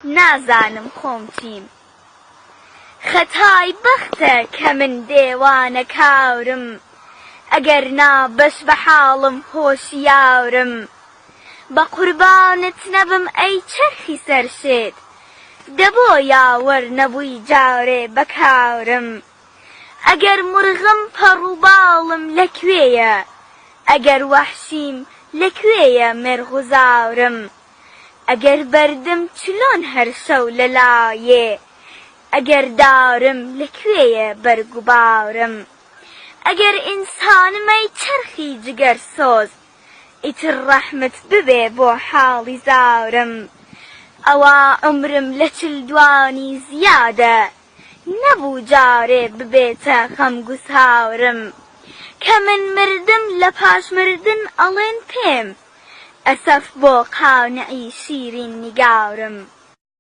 نازانم خۆم چیم خەتای بەختە کە من دێوانە کاورم ئەگەر نا بەش بە حاڵم هۆشیارم بە قوربانت نەبم ئەی چەرخی سەرشێت دەبۆ یاوەڕ نەبووی جارێ بەکارم ئەگەر مرغم پەڕووباڵم لەکوێیە ئەگەر وەحشیم لەکوێیە مێرغوزارم ئەگەر بەردم چلۆن هەر شەو لەلایێ ئەگەر دارم لەکوێیە بەرگوبارم ئەگەر ئینسانم ئەی چەرخی جگەرسۆز ئیتر ڕەحمت ببێ بۆ حاڵی زارم ئەوا عومرم لە چلدوانی زیادە نەبوو جارێ ببێتە خەمگوزارم کە من مردم لە پاش مردن ئەڵێن پێم ئەسەف بۆ قانعی شیرین نیگارم